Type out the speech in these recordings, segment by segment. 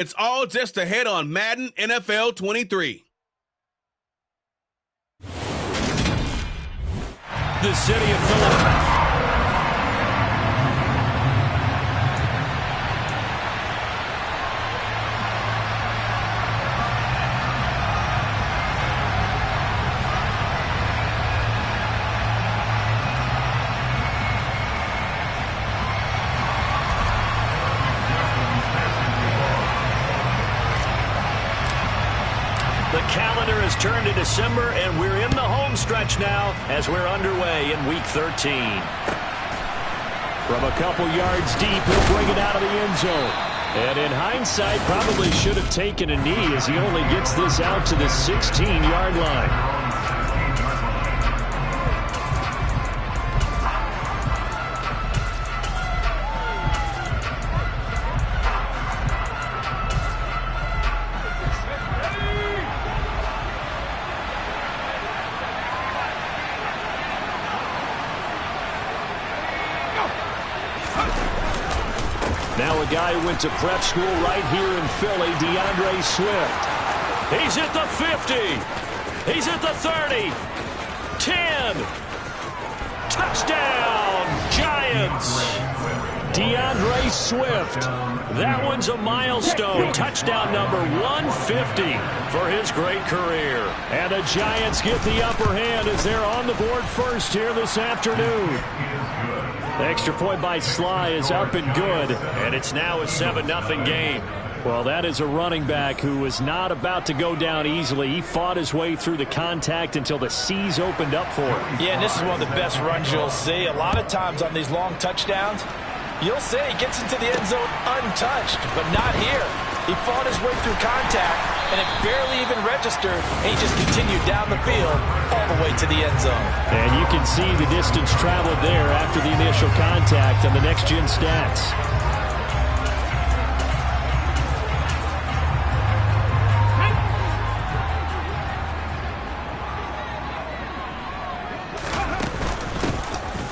It's all just ahead on Madden NFL 23. The city of Philadelphia. The calendar has turned to December, and we're in the home stretch now as we're underway in Week 13. From a couple yards deep, he'll bring it out of the end zone. And in hindsight, probably should have taken a knee as he only gets this out to the 16-yard line. Now a guy who went to prep school right here in Philly, DeAndre Swift. He's at the 50. He's at the 30. 10. Touchdown, Giants. DeAndre Swift. That one's a milestone. Touchdown number 150 for his great career. And the Giants get the upper hand as they're on the board first here this afternoon. The extra point by Sly is up and good, and it's now a 7-0 game. Well, that is a running back who was not about to go down easily. He fought his way through the contact until the seas opened up for him. Yeah, and this is one of the best runs you'll see. A lot of times on these long touchdowns, you'll see he gets into the end zone untouched, but not here. He fought his way through contact, and it barely even registered, and he just continued down the field all the way to the end zone. And you can see the distance traveled there after the initial contact on the next-gen stats.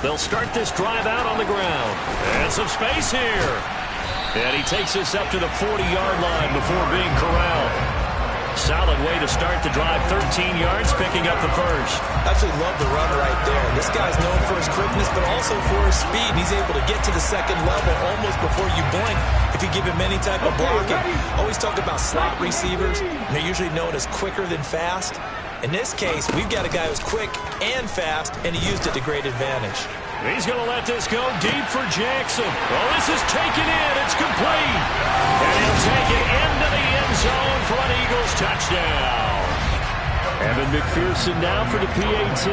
They'll start this drive out on the ground. And some space here. And he takes this up to the 40-yard line before being corralled. Solid way to start the drive. 13 yards, picking up the first. Absolutely love the run right there. This guy's known for his quickness, but also for his speed. He's able to get to the second level almost before you blink if you give him any type of blocking. Always talk about slot receivers. They're usually known as quicker than fast. In this case, we've got a guy who's quick and fast, and he used it to great advantage. He's going to let this go deep for Jackson. Oh, this is taken in. It's complete. And he'll take it into the end zone for an Eagles touchdown. Evan McPherson now for the PAT.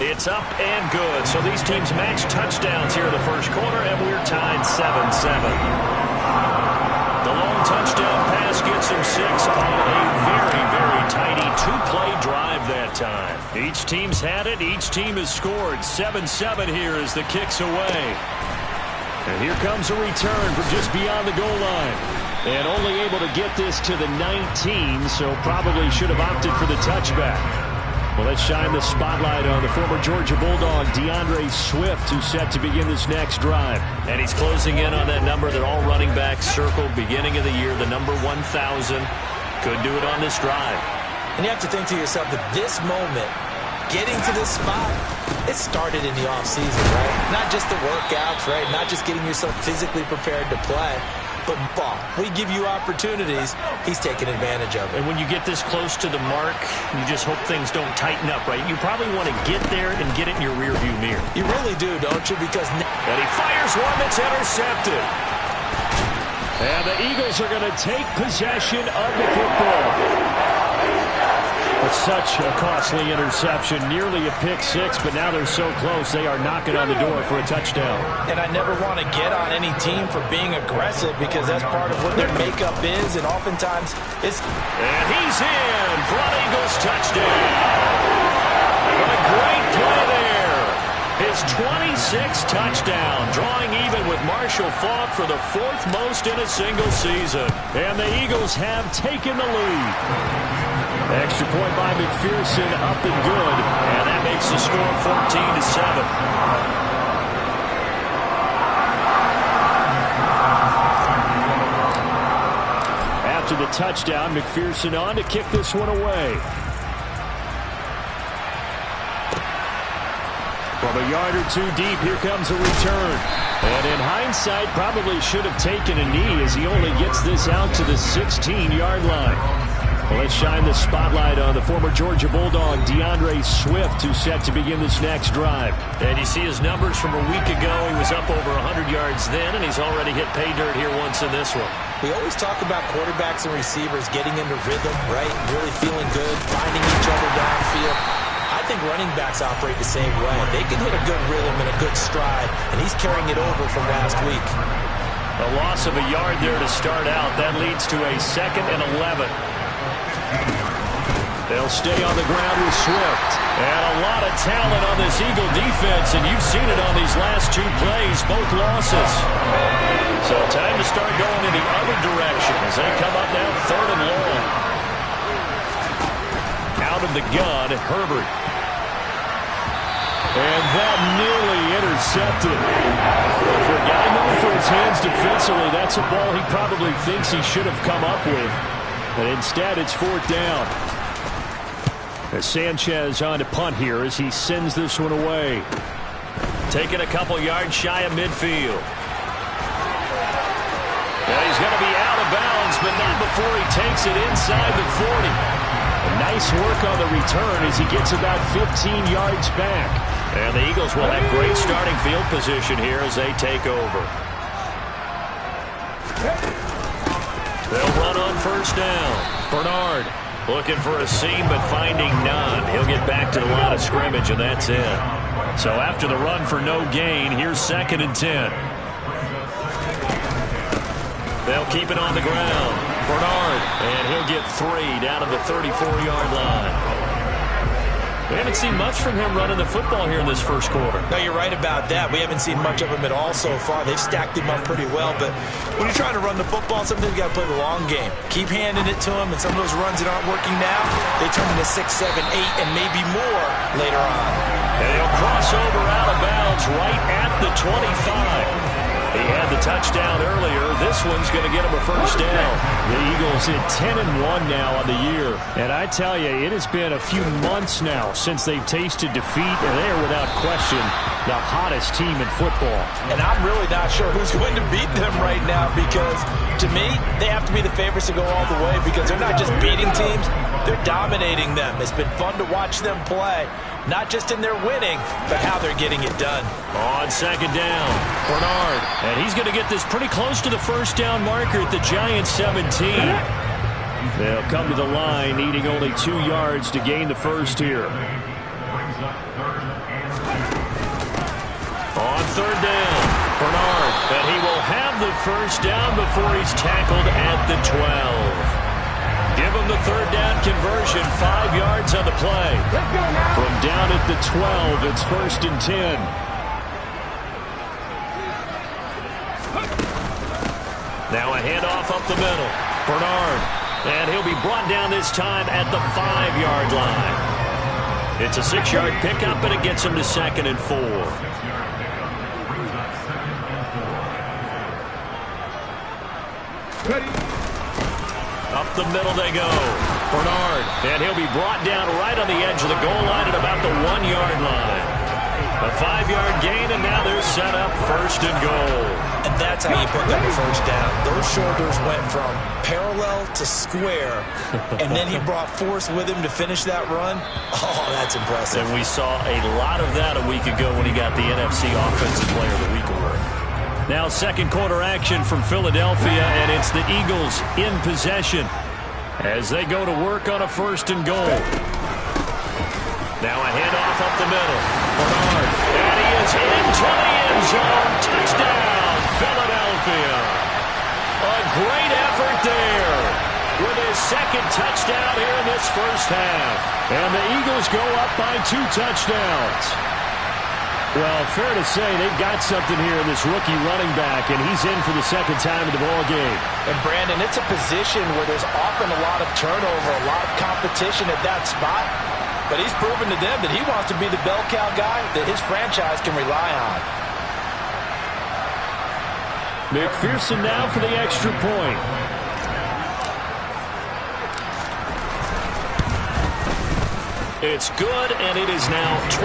It's up and good. So these teams match touchdowns here in the first quarter, and we're tied 7-7. The long touchdown pass gets him 6 on a very, very tidy two-play drive that time. Each team's had it. Each team has scored. 7-7 here as the kick's away. And here comes a return from just beyond the goal line. And only able to get this to the 19, so probably should have opted for the touchback. Well, let's shine the spotlight on the former Georgia Bulldog, DeAndre Swift, who's set to begin this next drive. And he's closing in on that number that all running backs circled beginning of the year, the number 1,000. Could do it on this drive. And you have to think to yourself that this moment, getting to this spot, it started in the offseason, right? Not just the workouts, right? Not just getting yourself physically prepared to play. But ball, we give you opportunities, he's taking advantage of it. And when you get this close to the mark, you just hope things don't tighten up, right? You probably want to get there and get it in your rearview mirror. You really do, don't you? Because and he fires one that's intercepted. And the Eagles are going to take possession of the football. It's such a costly interception, nearly a pick six, but now they're so close they are knocking on the door for a touchdown. And I never want to get on any team for being aggressive because that's part of what their makeup is, and oftentimes it's... And he's in for an Eagles touchdown. What a great play there. His 26th touchdown, drawing even with Marshall Faulk for the 4th most in a single season. And the Eagles have taken the lead. Extra point by McPherson, up and good. And that makes the score 14-7. touchdown. McPherson on to kick this one away. From a yard or two deep, here comes a return. And in hindsight, probably should have taken a knee as he only gets this out to the 16-yard line. Well, let's shine the spotlight on the former Georgia Bulldog, DeAndre Swift, who's set to begin this next drive. And you see his numbers from a week ago. He was up over 100 yards then, and he's already hit pay dirt here once in this one. We always talk about quarterbacks and receivers getting into rhythm, right? Really feeling good, finding each other downfield. I think running backs operate the same way. They can hit a good rhythm and a good stride, and he's carrying it over from last week. A loss of a yard there to start out. That leads to a 2nd and 11. They'll stay on the ground with Swift. And a lot of talent on this Eagle defense, and you've seen it on these last 2 plays, both losses. So time to start going in the other direction as they come up now 3rd and long. Out of the gun, Herbert. And that nearly intercepted. But for a guy known for his hands defensively, that's a ball he probably thinks he should have come up with. But instead, it's 4th down. As Sanchez on to punt here as he sends this one away. Taking a couple yards shy of midfield. Well, he's going to be out of bounds, but not before he takes it inside the 40. Nice work on the return as he gets about 15 yards back. And the Eagles will have great starting field position here as they take over. They'll run on 1st down. Bernard looking for a seam but finding none. He'll get back to the line of scrimmage, and that's it. So after the run for no gain, here's 2nd and 10. They'll keep it on the ground. Bernard, and he'll get 3 down to the 34-yard line. We haven't seen much from him running the football here in this first quarter. No, you're right about that. We haven't seen much of him at all so far. They've stacked him up pretty well, but when you're trying to run the football, sometimes you got to play the long game. Keep handing it to him, and some of those runs that aren't working now, they turn into 6, 7, 8, and maybe more later on. And he'll cross over out of bounds right at the 25. He had the touchdown earlier. This one's going to get him a 1st down. The Eagles at 10-1 now on the year. And I tell you, it has been a few months now since they've tasted defeat, and they are without question the hottest team in football. And I'm really not sure who's going to beat them right now because, to me, they have to be the favorites to go all the way because they're not just beating teams, they're dominating them. It's been fun to watch them play. Not just in their winning, but how they're getting it done. On 2nd down, Bernard. And he's going to get this pretty close to the 1st down marker at the Giants 17. They'll come to the line, needing only 2 yards to gain the 1st here. On 3rd down, Bernard. And he will have the 1st down before he's tackled at the 12. Give him the 3rd down conversion, 5 yards on the play. From down at the 12, it's 1st and 10. Now a handoff up the middle. Bernard. And he'll be brought down this time at the 5-yard line. It's a 6-yard pickup, and it gets him to 2nd and 4. Ready. Up the middle they go. Bernard. And he'll be brought down right on the edge of the goal line at about the 1-yard line. A 5-yard gain, and now they're set up 1st and goal. And that's how you pick up a 1st down. Those shoulders went from parallel to square, and then he brought force with him to finish that run. Oh, that's impressive. And we saw a lot of that a week ago when he got the NFC Offensive Player of the Week award. Now 2nd quarter action from Philadelphia, and it's the Eagles in possession as they go to work on a 1st and goal. Now a handoff up the middle. Bernard. And he is into the end zone. Touchdown, Philadelphia. A great effort there with his 2nd touchdown here in this first half. And the Eagles go up by 2 touchdowns. Well, fair to say they've got something here in this rookie running back, and he's in for the 2nd time in the ballgame. And, Brandon, it's a position where there's often a lot of turnover, a lot of competition at that spot. But he's proven to them that he wants to be the bell cow guy that his franchise can rely on. McPherson now for the extra point. It's good, and it is now 21-7.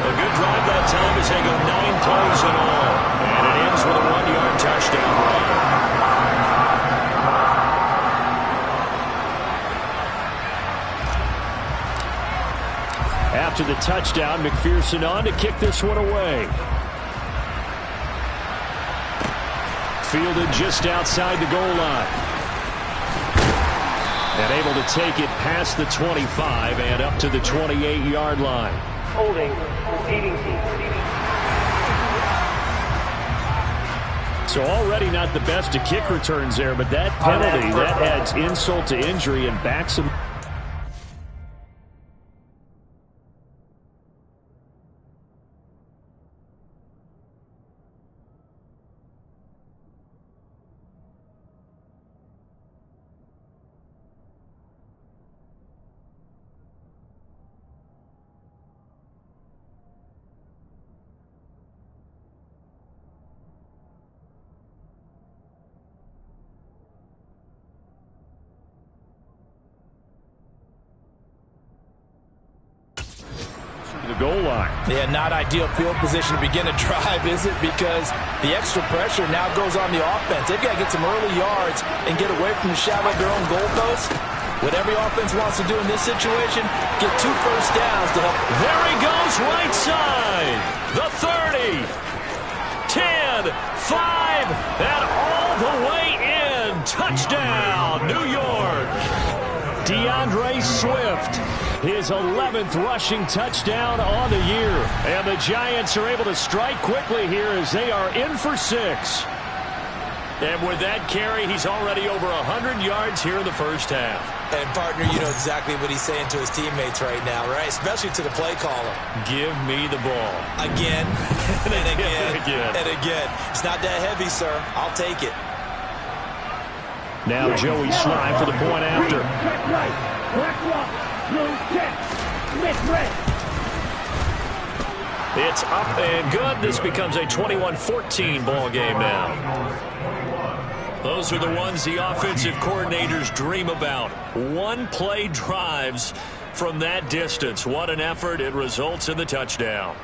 A good drive that time as they go 9 plays in all. And it ends with a 1-yard touchdown run. After the touchdown, McPherson on to kick this one away. Fielded just outside the goal line. And able to take it past the 25 and up to the 28-yard line. Holding, receiving team. So already not the best of kick returns there, but that penalty, that adds insult to injury and backs him. The goal line. Yeah, not ideal field position to begin a drive, is it? Because the extra pressure now goes on the offense. They've got to get some early yards and get away from the shadow of their own goalpost. What every offense wants to do in this situation, get 2 first downs to help. There he goes, right side. The 30, 10, 5, and all the way in. Touchdown, New York. DeAndre Swift. His 11th rushing touchdown on the year. And the Giants are able to strike quickly here as they are in for 6. And with that carry, he's already over 100 yards here in the first half. And, partner, you know exactly what he's saying to his teammates right now, right? Especially to the play caller. Give me the ball. Again, and again, and again. and again. It's not that heavy, sir. I'll take it. Now Joey Slye for the point after. It's up and good. This becomes a 21-14 ball game now. Those are the ones the offensive coordinators dream about. One-play drives from that distance. What an effort. It results in the touchdown.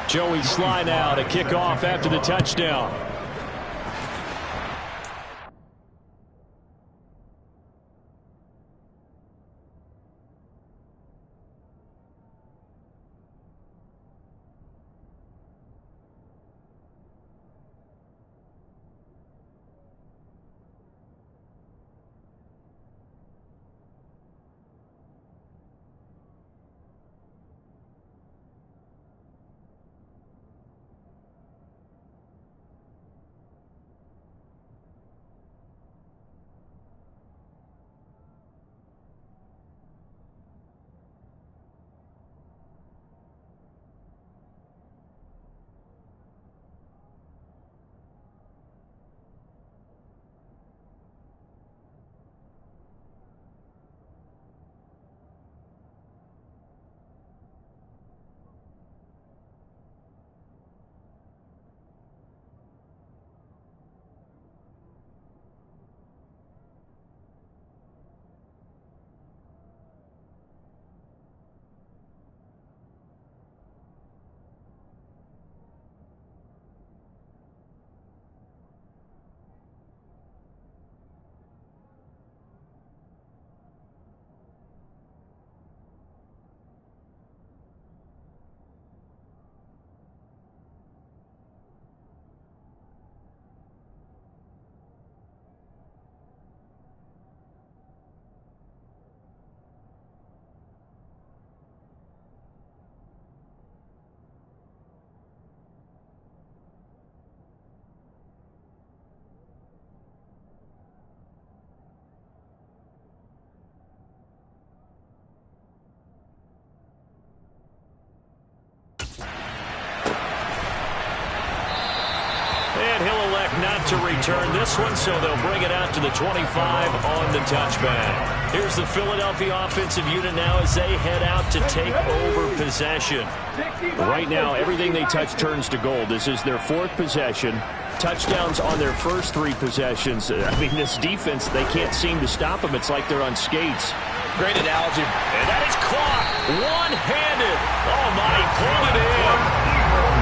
Joey Slye now to kick off after the touchdown. to return this one, so they'll bring it out to the 25 on the touchback. Here's the Philadelphia offensive unit now as they head out to take over possession. Right now, everything they touch turns to gold. This is their 4th possession. Touchdowns on their first 3 possessions. I mean, this defense, they can't seem to stop them. It's like they're on skates. Great analogy. And that is caught one-handed. Oh, my, he pulled it in.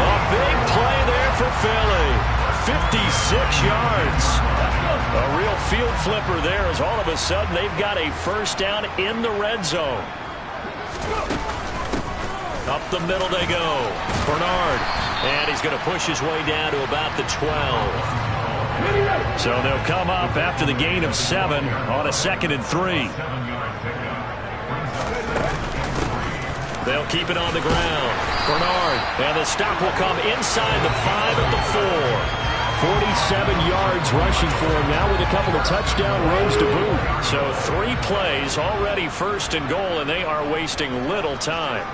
A big play there for Philly. 56 yards. A real field flipper there as all of a sudden they've got a first down in the red zone. Up the middle they go. Bernard. And he's going to push his way down to about the 12. So they'll come up after the gain of 7 on a 2nd and 3. They'll keep it on the ground. Bernard. And the stop will come inside the 5 at the 4. 47 yards rushing for him now with a couple of touchdown runs to boot. So 3 plays already first and goal, and they are wasting little time.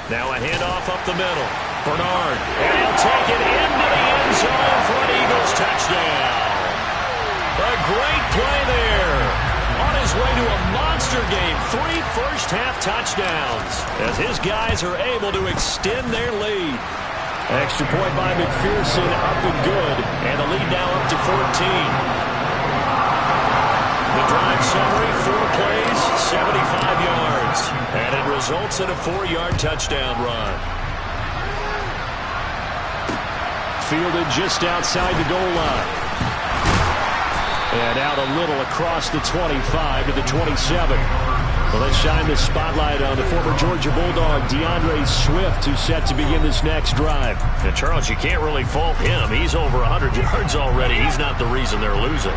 Now a handoff up the middle. Bernard. And he'll take it into the end zone for an Eagles touchdown. A great play there. On his way to a monster game. 3 first-half touchdowns as his guys are able to extend their lead. Extra point by McPherson, up and good. And the lead now up to 14. The drive summary, 4 plays, 75 yards. And it results in a 4-yard touchdown run. Fielded just outside the goal line. And out a little across the 25 to the 27. Well, let's shine the spotlight on the former Georgia Bulldog, DeAndre Swift, who's set to begin this next drive. And Charles, you can't really fault him. He's over 100 yards already. He's not the reason they're losing.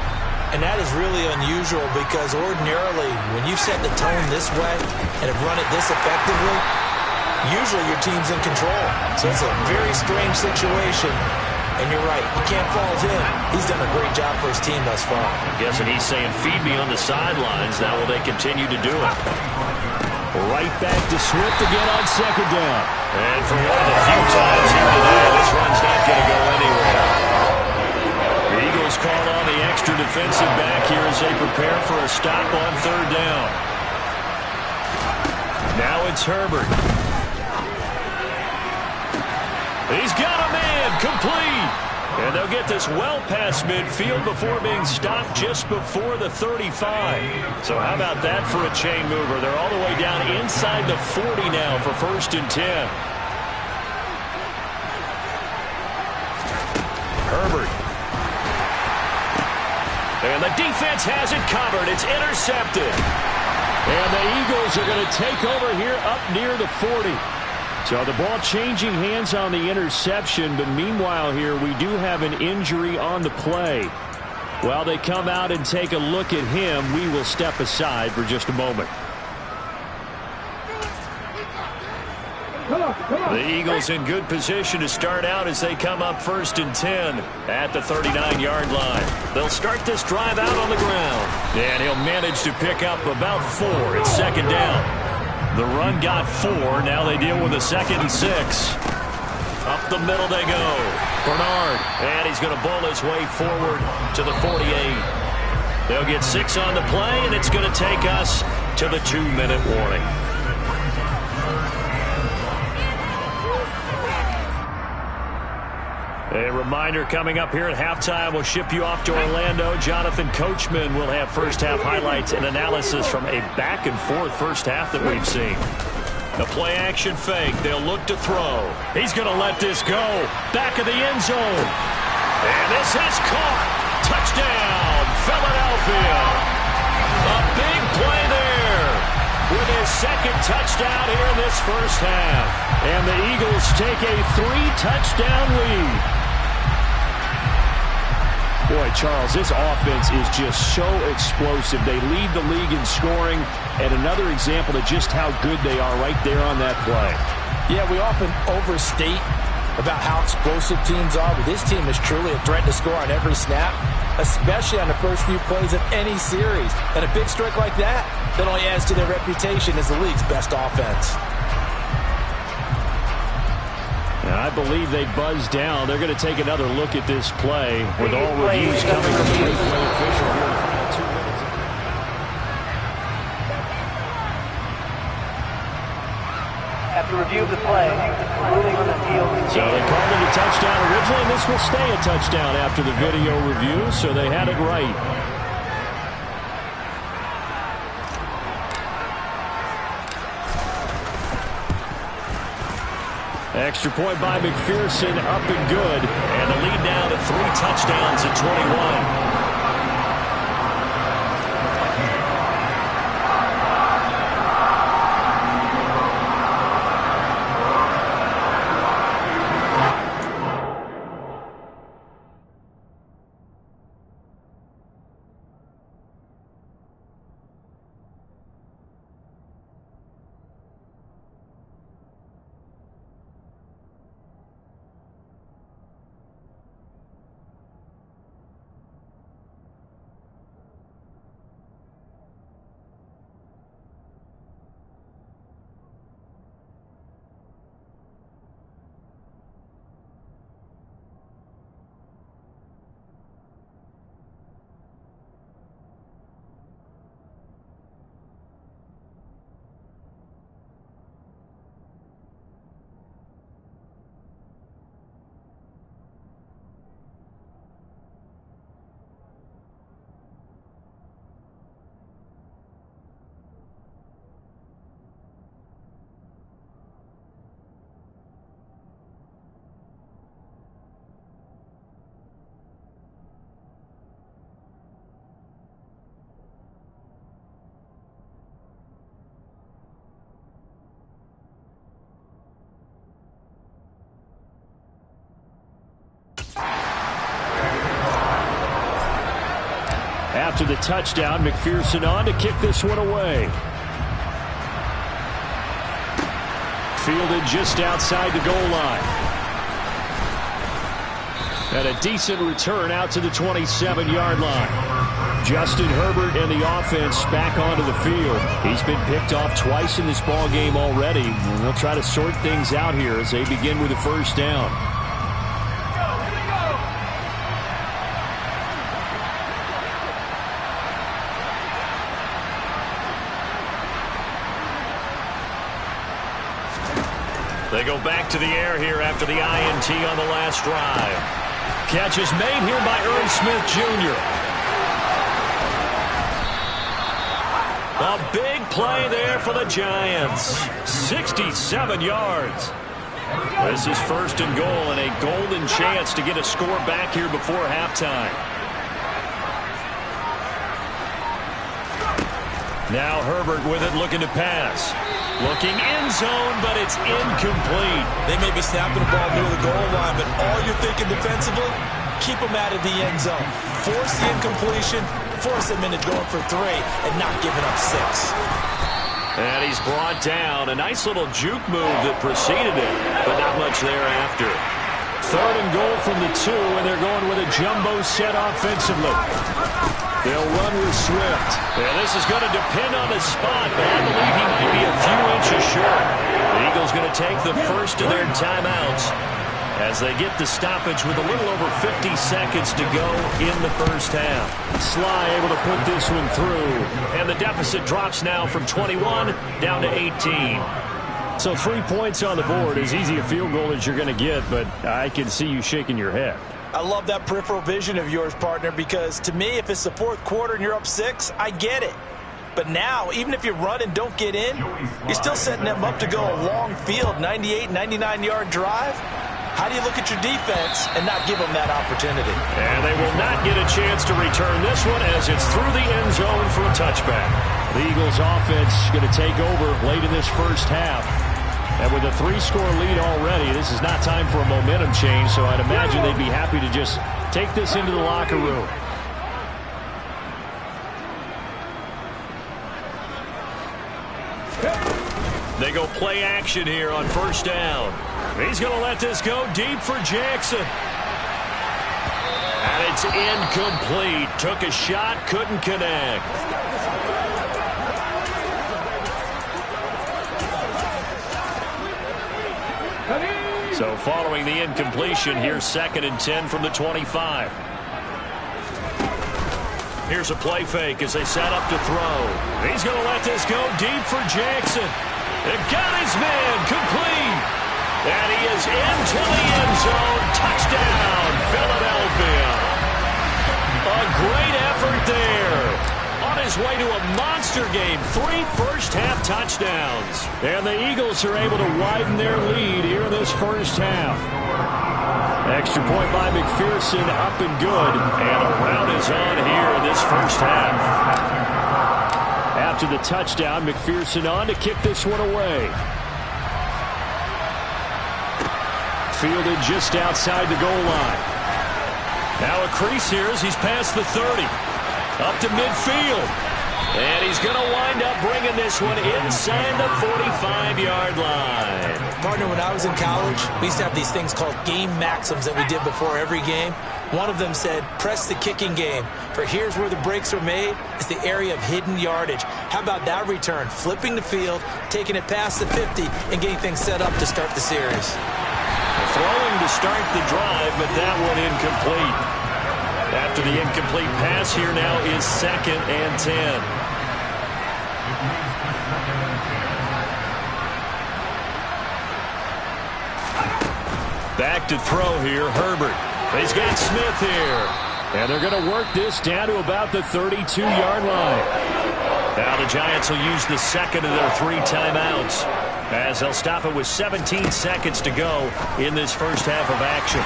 And that is really unusual because ordinarily when you set the tone this way and have run it this effectively, usually your team's in control. So it's a very strange situation. And you're right, you can't fault him. He's done a great job for his team thus far. I'm guessing he's saying, feed me on the sidelines. Now will they continue to do it? Right back to Swift again on 2nd down. And for one of the few times here today, this run's not going to go anywhere. The Eagles call on the extra defensive back here as they prepare for a stop on 3rd down. Now it's Herbert. He's got a man, complete. And they'll get this well past midfield before being stopped just before the 35. So how about that for a chain mover? They're all the way down inside the 40 now for 1st and 10. Herbert. And the defense has it covered. It's intercepted. And the Eagles are going to take over here up near the 40. So the ball changing hands on the interception, but meanwhile here we do have an injury on the play. While they come out and take a look at him, we will step aside for just a moment. The Eagles in good position to start out as they come up 1st and 10 at the 39-yard line. They'll start this drive out on the ground. And he'll manage to pick up about 4. It's 2nd down. The run got 4. Now they deal with a 2nd and 6. Up the middle they go. Bernard. And he's going to bowl his way forward to the 48. They'll get 6 on the play, and it's going to take us to the 2-minute warning. A reminder coming up here at halftime, we'll ship you off to Orlando. Jonathan Coachman will have first-half highlights and analysis from a back-and-forth first half that we've seen. The play-action fake. They'll look to throw. He's going to let this go. Back of the end zone. And this is caught. Touchdown, Philadelphia. A big play there with his 2nd touchdown here in this first half. And the Eagles take a 3-touchdown lead. Boy, Charles, this offense is just so explosive. They lead the league in scoring, and another example of just how good they are right there on that play. Yeah, we often overstate about how explosive teams are, but this team is truly a threat to score on every snap, especially on the first few plays of any series. And a big strike like that only adds to their reputation as the league's best offense. I believe they buzzed down. They're going to take another look at this play with all reviews coming from the replay official here in the final 2 minutes. After review of the play, ruling on the field. So they called it a touchdown originally, and this will stay a touchdown after the video review, so they had it right. Extra point by McPherson, up and good. And the lead now to 3 touchdowns at 21. After the touchdown, McPherson on to kick this one away. Fielded just outside the goal line. And a decent return out to the 27-yard line. Justin Herbert and the offense back onto the field. He's been picked off twice in this ball game already. And they'll try to sort things out here as they begin with a first down. They go back to the air here after the INT on the last drive. Catch is made here by Irv Smith Jr. A big play there for the Giants. 67 yards. This is first and goal and a golden chance to get a score back here before halftime. Now Herbert with it, looking to pass. Looking end zone, but it's incomplete. They may be snapping the ball near the goal line, but all you're thinking defensively, keep them out of the end zone. Force the incompletion, force them into going for 3, and not giving up 6. And he's brought down. A nice little juke move that preceded it, but not much thereafter. Third and goal from the 2, and they're going with a jumbo set offensively. They'll run with Swift. And this is going to depend on his spot, but I believe he might be a few inches short. The Eagles going to take the first of their timeouts as they get the stoppage with a little over 50 seconds to go in the first half. Sly able to put this one through. And the deficit drops now from 21 down to 18. So 3 points on the board, as easy a field goal as you're going to get, but I can see you shaking your head. I love that peripheral vision of yours, partner, because to me, if it's the 4th quarter and you're up 6, I get it. But now, even if you run and don't get in, you're still setting them up to go a long field, 98, 99-yard drive. How do you look at your defense and not give them that opportunity? And they will not get a chance to return this one as it's through the end zone for a touchback. The Eagles offense going to take over late in this first half. And with a 3-score lead already, this is not time for a momentum change, so I'd imagine they'd be happy to just take this into the locker room. They go play action here on first down. He's going to let this go deep for Jackson. And it's incomplete. Took a shot, couldn't connect. So following the incompletion, here's 2nd and 10 from the 25. Here's a play fake as they set up to throw. He's going to let this go deep for Jackson. It got his man complete. And he is into the end zone. Touchdown, Philadelphia. A great effort there. On his way to a monster game. 3 first-half touchdowns. And the Eagles are able to widen their lead here in this first half. Extra point by McPherson, up and good. And a rout is on here in this first half. After the touchdown, McPherson on to kick this one away. Fielded just outside the goal line. Now a crease here as he's past the 30. Up to midfield. And he's going to wind up bringing this one inside the 45-yard line. Partner, when I was in college, we used to have these things called game maxims that we did before every game. One of them said, press the kicking game. For here's where the breaks are made. It's the area of hidden yardage. How about that return? Flipping the field, taking it past the 50, and getting things set up to start the series. Throwing to start the drive, but that one incomplete. After the incomplete pass, here now is 2nd and 10. Back to throw here, Herbert. He's got Smith here. And they're going to work this down to about the 32-yard line. Now the Giants will use the 2nd of their 3 timeouts, as they'll stop it with 17 seconds to go in this first half of action.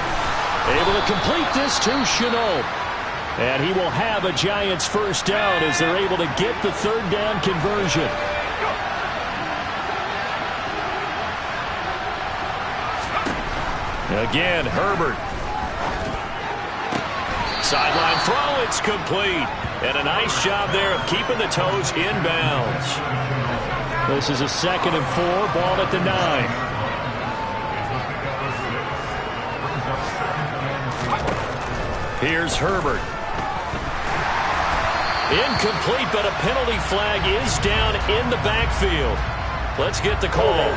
Able to complete this to Chenault. And he will have a Giants first down as they're able to get the 3rd down conversion. Again, Herbert. Sideline throw, it's complete. And a nice job there of keeping the toes in bounds. This is a 2nd and 4, ball at the 9. Here's Herbert. Incomplete, but a penalty flag is down in the backfield. Let's get the call.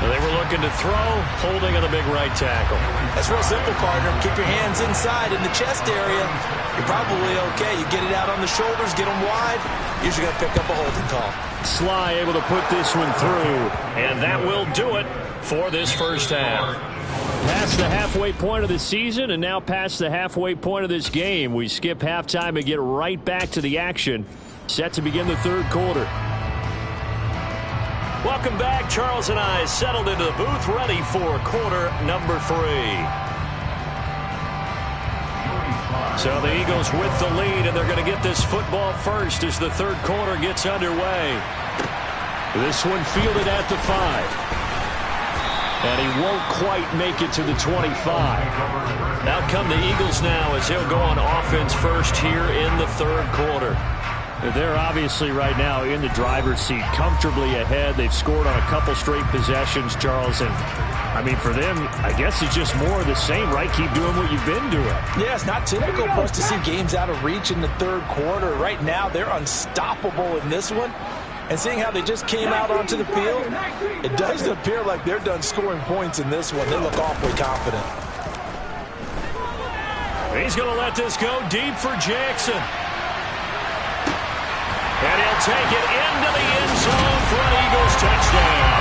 They were looking to throw, holding on a big right tackle. That's real simple, partner. Keep your hands inside in the chest area. You're probably okay. You get it out on the shoulders, get them wide. Usually got to pick up a holding call. Sly able to put this one through, and that will do it for this first half. Past the halfway point of the season and now past the halfway point of this game. We skip halftime and get right back to the action. Set to begin the 3rd quarter. Welcome back. Charles and I settled into the booth, ready for quarter number 3. So the Eagles with the lead, and they're going to get this football first as the 3rd quarter gets underway. This one fielded at the 5. And he won't quite make it to the 25. Out come the Eagles now as he'll go on offense first here in the 3rd quarter. They're obviously right now in the driver's seat, comfortably ahead. They've scored on a couple straight possessions, Charles. And, I mean, for them, I guess it's just more of the same, right? Keep doing what you've been doing. Yeah, it's not typical for us to see games out of reach in the 3rd quarter. Right now, they're unstoppable in this one. And seeing how they just came out onto the field, it doesn't appear like they're done scoring points in this one. They look awfully confident. He's going to let this go deep for Jackson. And he'll take it into the end zone for an Eagles touchdown.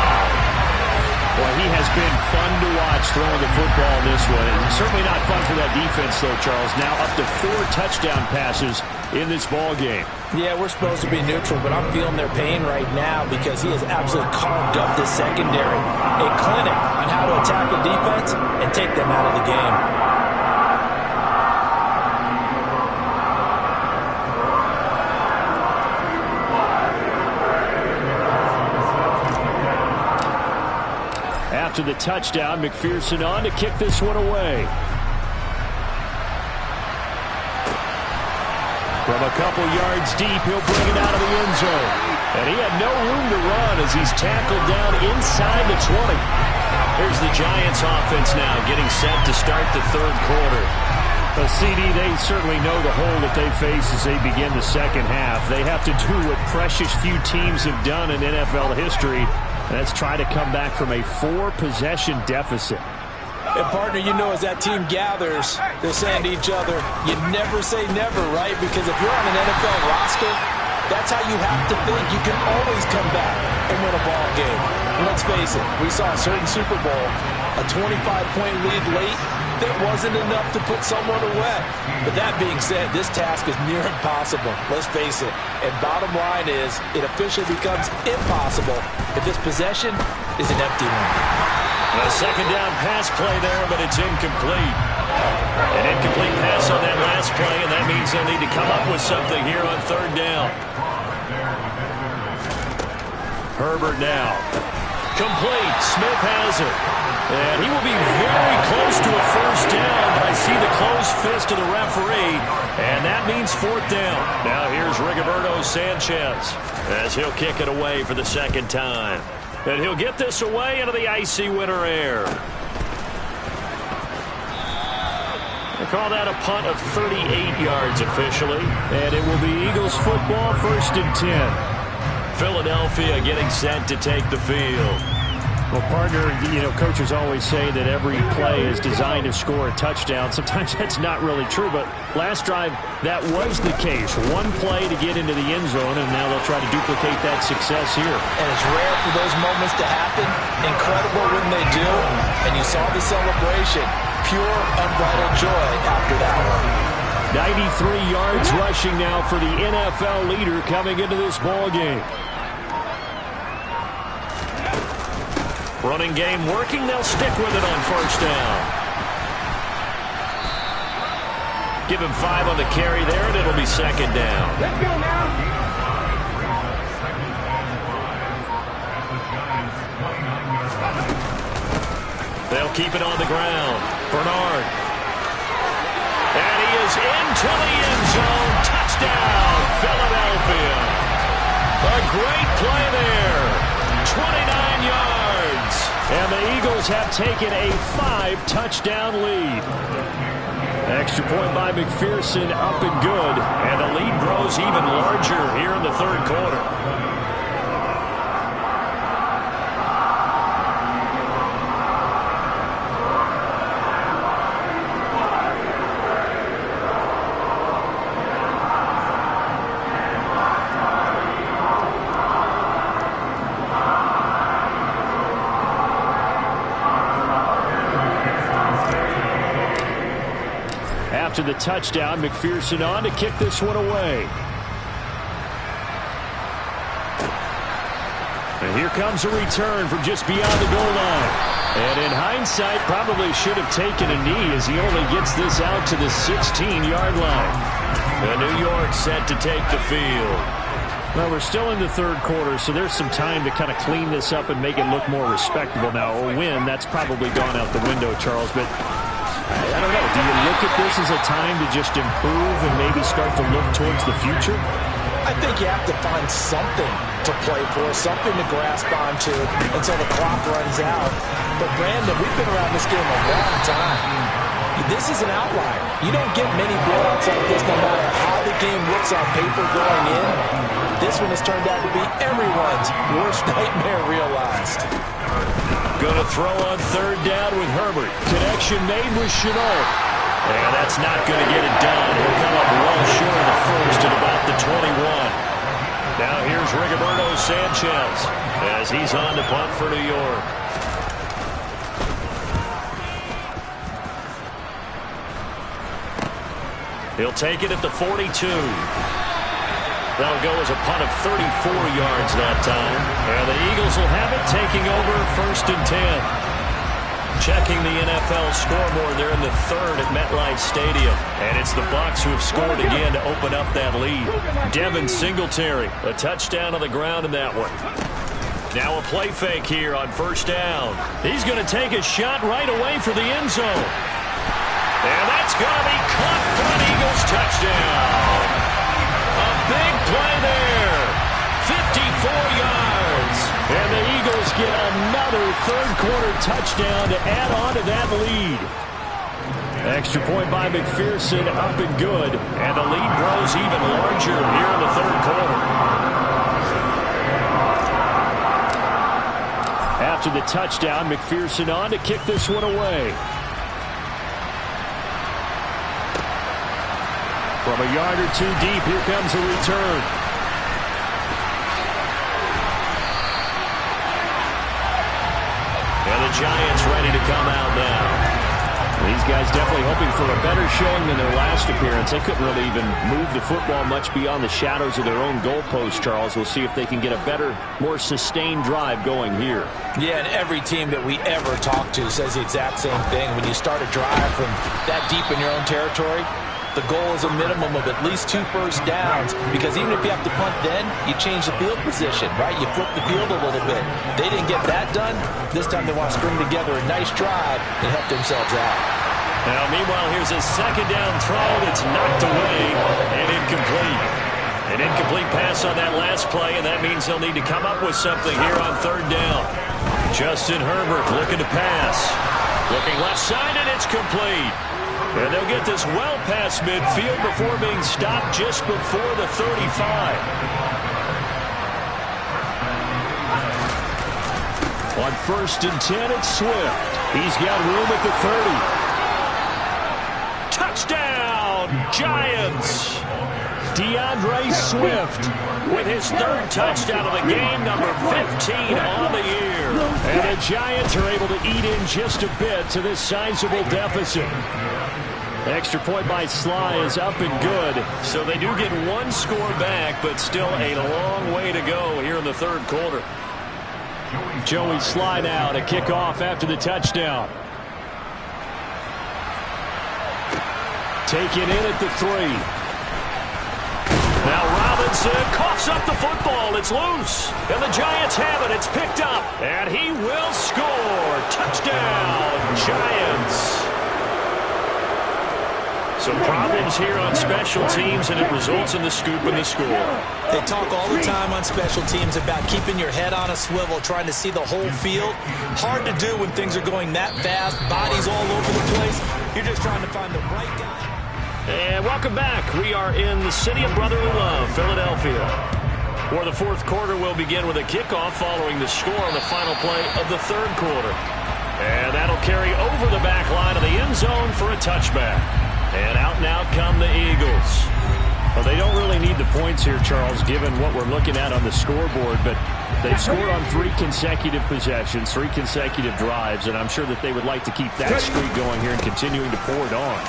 Well, he has been fun to watch throwing the football this one. It's certainly not fun for that defense, though, Charles. Now up to 4 touchdown passes in this ball game. Yeah, we're supposed to be neutral, but I'm feeling their pain right now because he has absolutely carved up this secondary. A clinic on how to attack a defense and take them out of the game. After the touchdown, McPherson on to kick this one away. From a couple yards deep, he'll bring it out of the end zone. And he had no room to run as he's tackled down inside the 20. Here's the Giants offense now getting set to start the 3rd quarter. Well, CD, they certainly know the hole that they face as they begin the 2nd half. They have to do what precious few teams have done in NFL history, Let's try to come back from a 4-possession deficit. And partner, you know, as that team gathers, they're saying to each other, you never say never, right? Because if you're on an NFL roster, that's how you have to think. You can always come back and win a ball game. And let's face it, we saw a certain Super Bowl, a 25-point lead late, that wasn't enough to put someone away. But that being said, this task is near impossible. Let's face it. And bottom line is, it officially becomes impossible if this possession is an empty one. A second down pass play there, but it's incomplete. An incomplete pass on that last play, and that means they'll need to come up with something here on third down. Herbert now. Complete. Smith has it. And he will be very close to a first down. I see the closed fist of the referee, and that means fourth down. Now here's Rigoberto Sanchez as he'll kick it away for the second time. And he'll get this away into the icy winter air. They call that a punt of 38 yards officially. And it will be Eagles football, 1st and 10. Philadelphia getting set to take the field. Well, partner, you know, coaches always say that every play is designed to score a touchdown. Sometimes that's not really true, but last drive, that was the case. One play to get into the end zone, and now they'll try to duplicate that success here. And it's rare for those moments to happen. Incredible when they do. And you saw the celebration. Pure, unbridled joy after that one. 93 yards rushing now for the NFL leader coming into this ball game. Running game working. They'll stick with it on first down. Give him 5 on the carry there, and it'll be second down. Let's go now. They'll keep it on the ground. Bernard. And he is into the end zone. Touchdown, Philadelphia. A great play there. 29 yards. And the Eagles have taken a 5-touchdown lead. Extra point by McPherson, up and good. And the lead grows even larger here in the third quarter. After the touchdown, McPherson on to kick this one away. And here comes a return from just beyond the goal line. And in hindsight, probably should have taken a knee as he only gets this out to the 16-yard line. And New York set to take the field. Well, we're still in the third quarter, so there's some time to kind of clean this up and make it look more respectable now. Or win, that's probably gone out the window, Charles. But I don't know. Do you look at this as a time to just improve and maybe start to look towards the future? I think you have to find something to play for, something to grasp onto until the clock runs out. But, Brandon, we've been around this game a long time. This is an outlier. You don't get many blowouts like this no matter how the game looks on paper going in. This one has turned out to be everyone's worst nightmare realized. Going to throw on third down with Herbert. Connection made with Chenault. And that's not going to get it done. He'll come up well short of the first at about the 21. Now here's Rigoberto Sanchez as he's on to punt for New York. He'll take it at the 42. That'll go as a punt of 34 yards that time. And the Eagles will have it, taking over 1st and 10. Checking the NFL scoreboard, they're in the third at MetLife Stadium. And it's the Bucs who have scored again to open up that lead. Devin Singletary, a touchdown on the ground in that one. Now a play fake here on first down. He's going to take a shot right away for the end zone. And that's going to be caught for an Eagles touchdown. A big play there. 54 yards. And the Eagles get another third-quarter touchdown to add on to that lead. Extra point by McPherson, up and good. And the lead grows even larger here in the third quarter. after the touchdown. McPherson on to kick this one away. From a yard or two deep, here comes a return. And the Giants ready to come out now. These guys definitely hoping for a better showing than their last appearance. They couldn't really even move the football much beyond the shadows of their own goalpost, Charles. We'll see if they can get a better, more sustained drive going here. Yeah, and every team that we ever talk to says the exact same thing. When you start a drive from that deep in your own territory, the goal is a minimum of at least 2 first downs, because even if you have to punt then, you change the field position, right? You flip the field a little bit. They didn't get that done. This time they want to string together a nice drive and help themselves out. Now, meanwhile, here's a second down throw that's knocked away and incomplete. An incomplete pass on that last play, and that means they'll need to come up with something here on third down. Justin Herbert looking to pass. Looking left side, and it's complete. And they'll get this well past midfield before being stopped just before the 35. On 1st and 10, it's Swift. He's got room at the 30. Touchdown, Giants! DeAndre Swift with his 3rd touchdown of the game, number 15 on the year. And the Giants are able to eat in just a bit to this sizable deficit. Extra point by Sly is up and good. So they do get 1 score back, but still a long way to go here in the 3rd quarter. Joey Sly now to kick off after the touchdown. Taken in at the 3. Now Robinson coughs up the football. It's loose. And the Giants have it. It's picked up. And he will score. Touchdown, Giants. Some problems here on special teams, and it results in the scoop and the score. They talk all the time on special teams about keeping your head on a swivel, trying to see the whole field. Hard to do when things are going that fast, bodies all over the place. You're just trying to find the right guy. And welcome back. We are in the city of brotherly love, Philadelphia, where the 4th quarter will begin with a kickoff following the score on the final play of the 3rd quarter. And that'll carry over the back line of the end zone for a touchback. And out come the Eagles. Well, they don't really need the points here, Charles, given what we're looking at on the scoreboard. But they've scored on 3 consecutive possessions, 3 consecutive drives, and I'm sure that they would like to keep that streak going here and continuing to pour it on.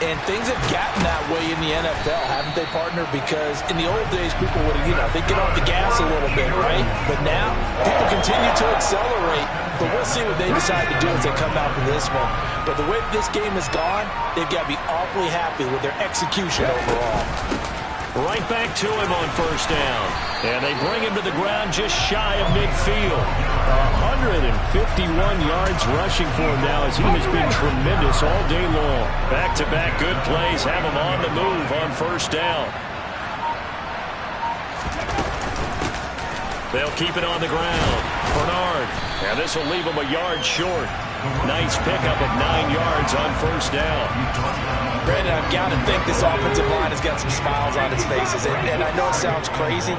And things have gotten that way in the NFL, haven't they, partner? Because in the old days, people would, they'd get off the gas a little bit, right? But now, people continue to accelerate. But we'll see what they decide to do as they come out for this one. But the way this game has gone, they've got to be awfully happy with their execution overall. Right back to him on 1st down. And they bring him to the ground just shy of midfield. 151 yards rushing for him now as he has been tremendous all day long. Back-to-back good plays have him on the move on 1st down. They'll keep it on the ground. Bernard. And this will leave him a yard short. Nice pickup of 9 yards on 1st down. Brandon, I've got to think this offensive line has got some smiles on its faces. And I know it sounds crazy,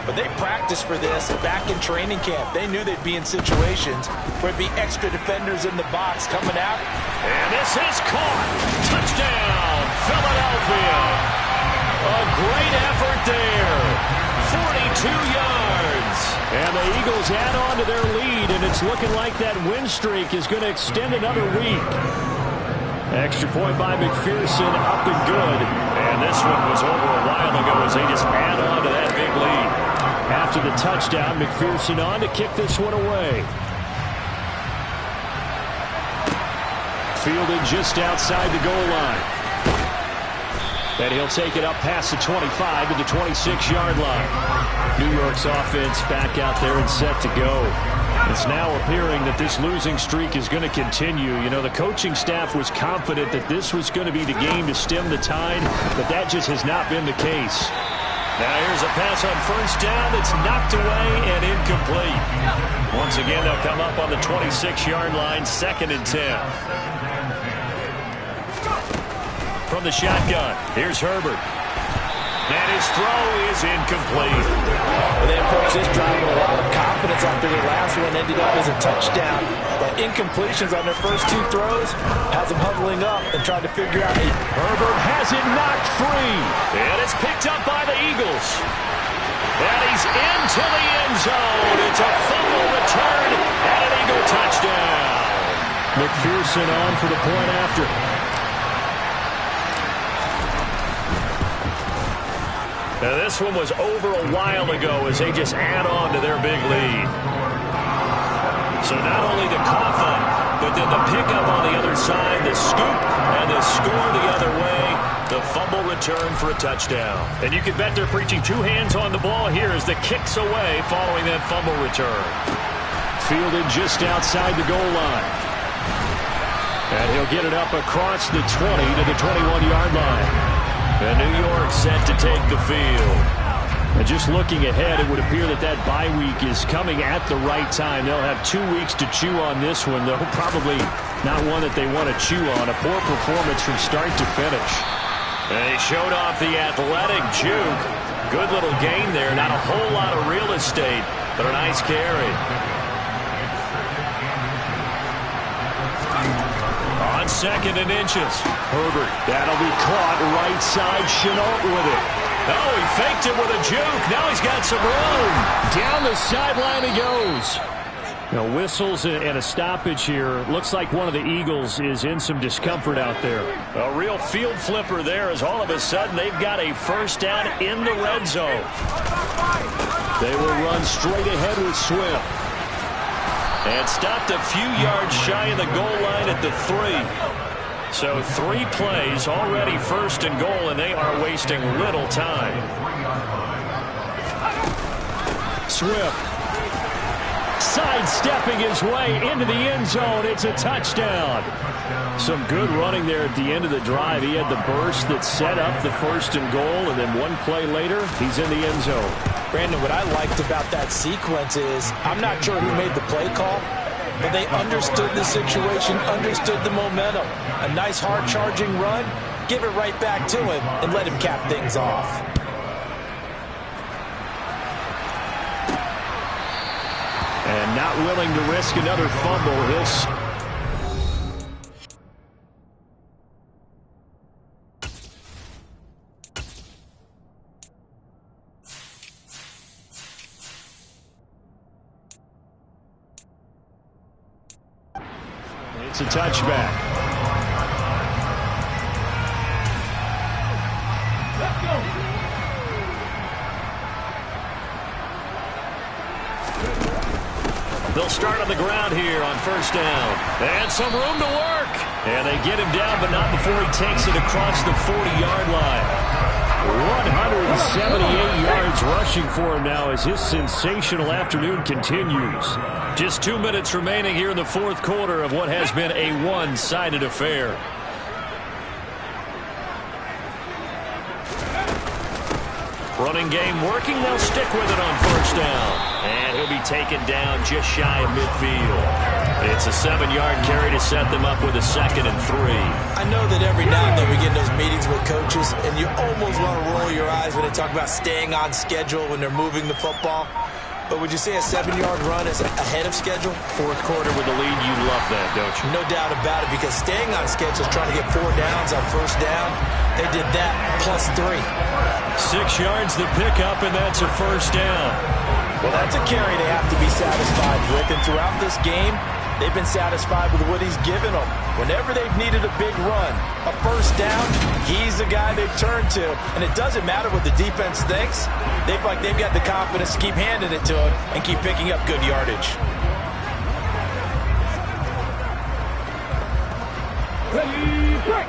but they practiced for this back in training camp. They knew they'd be in situations where it'd be extra defenders in the box coming out. And this is caught. Touchdown, Philadelphia. A great effort there. 42 yards. And the Eagles add on to their lead, and it's looking like that win streak is going to extend another week. Extra point by McPherson, up and good. And this one was over a while ago as they just add on to that big lead. After the touchdown, McPherson on to kick this one away. Fielded just outside the goal line. And he'll take it up past the 25 to the 26-yard line. New York's offense back out there and set to go. It's now appearing that this losing streak is going to continue. The coaching staff was confident that this was going to be the game to stem the tide, but that just has not been the case. Now here's a pass on 1st down. It's knocked away and incomplete. Once again, they'll come up on the 26-yard line, 2nd and 10. From the shotgun, here's Herbert. And his throw is incomplete. Well, they approach this drive with a lot of confidence after the last one. ended up as a touchdown. But incompletions on their first 2 throws has them huddling up and trying to figure out. Herbert has it knocked free. And it's picked up by the Eagles. And he's into the end zone. It's a fumble return and an Eagle touchdown. McPherson on for the point after. Now this one was over a while ago as they just add on to their big lead. So not only the cough up, but then the pickup on the other side, the scoop, and the score the other way, the fumble return for a touchdown. And you can bet they're preaching 2 hands on the ball here as the kick's away following that fumble return. Fielded just outside the goal line. And he'll get it up across the 20 to the 21-yard line. And New York set to take the field. And just looking ahead, it would appear that that bye week is coming at the right time. They'll have 2 weeks to chew on this one, though probably not one that they want to chew on. A poor performance from start to finish. And he showed off the athletic juke. Good little gain there. Not a whole lot of real estate, but a nice carry. On 2nd and inches. Herbert. That'll be caught right side. Chenault with it. Oh, he faked it with a juke. Now he's got some room. Down the sideline he goes. Now whistles and a stoppage here. Looks like one of the Eagles is in some discomfort out there. A real field flipper there as all of a sudden they've got a first down in the red zone. They will run straight ahead with Swift. And stopped a few yards shy of the goal line at the 3. So 3 plays, already 1st and goal, and they are wasting little time. Swift sidestepping his way into the end zone. It's a touchdown. Some good running there at the end of the drive. He had the burst that set up the 1st and goal, and then 1 play later, he's in the end zone. Brandon, what I liked about that sequence is I'm not sure who made the play call, but they understood the situation, understood the momentum. A nice hard-charging run, give it right back to him, and let him cap things off. And not willing to risk another fumble. It's a touchback. Let's go. They'll start on the ground here on 1st down. And some room to work. And they get him down, but not before he takes it across the 40-yard line. 178 yards rushing for him now as his sensational afternoon continues. Just 2 minutes remaining here in the 4th quarter of what has been a one-sided affair. Running game working. They'll stick with it on 1st down. And he'll be taken down just shy of midfield. It's a 7-yard carry to set them up with a 2nd and 3. I know that every now and then we get in those meetings with coaches, and you almost want to roll your eyes when they talk about staying on schedule when they're moving the football. But would you say a 7-yard run is ahead of schedule? 4th quarter with the lead, you love that, don't you? No doubt about it, because staying on schedule is trying to get 4 downs on 1st down. They did that plus 3. 6 yards the pickup, and that's a 1st down. Well, that's a carry they have to be satisfied with, and throughout this game, they've been satisfied with what he's given them. Whenever they've needed a big run, a 1st down, he's the guy they've turned to. And it doesn't matter what the defense thinks. They feel like they've got the confidence to keep handing it to him and keep picking up good yardage. Ready, break.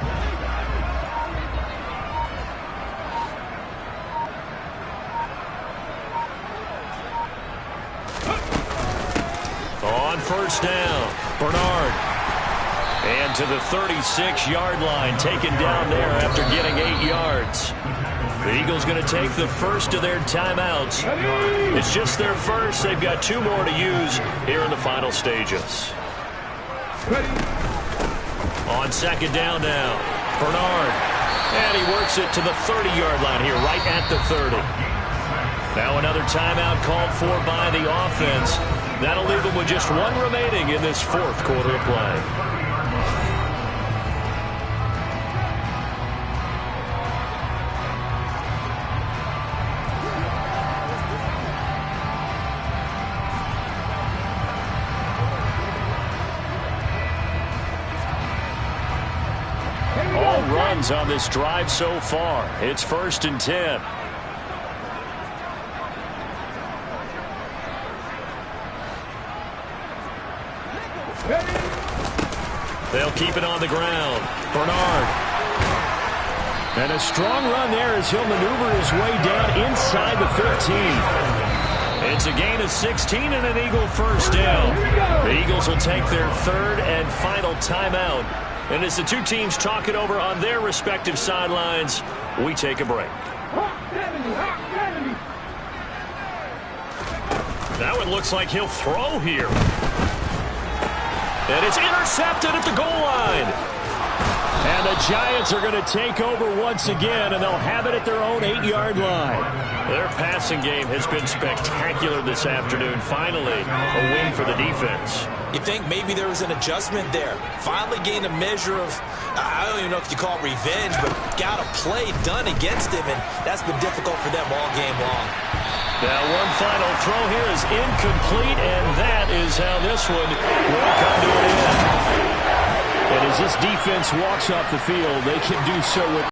On 1st down, Bernard. And to the 36-yard line, taken down there after getting 8 yards. The Eagles going to take the first of their timeouts. It's just their first. They've got 2 more to use here in the final stages. On 2nd down now, Bernard. And he works it to the 30-yard line here, right at the 30. Now another timeout called for by the offense. That'll leave them with just one remaining in this fourth quarter of play. All runs on this drive so far. It's 1st and 10. They'll keep it on the ground. Bernard. And a strong run there as he'll maneuver his way down inside the 15. It's a gain of 16 and an Eagle first down. The Eagles will take their third and final timeout. And as the two teams talk it over on their respective sidelines, we take a break. Now it looks like he'll throw here. And it's intercepted at the goal line. And the Giants are going to take over once again, and they'll have it at their own 8-yard line. Their passing game has been spectacular this afternoon. Finally, a win for the defense. You think maybe there was an adjustment there. Finally gained a measure of, I don't even know if you call it revenge, but got a play done against him, and that's been difficult for them all game long. Now one final throw here is incomplete, and that is how this one will come to an end. And as this defense walks off the field, they can do so with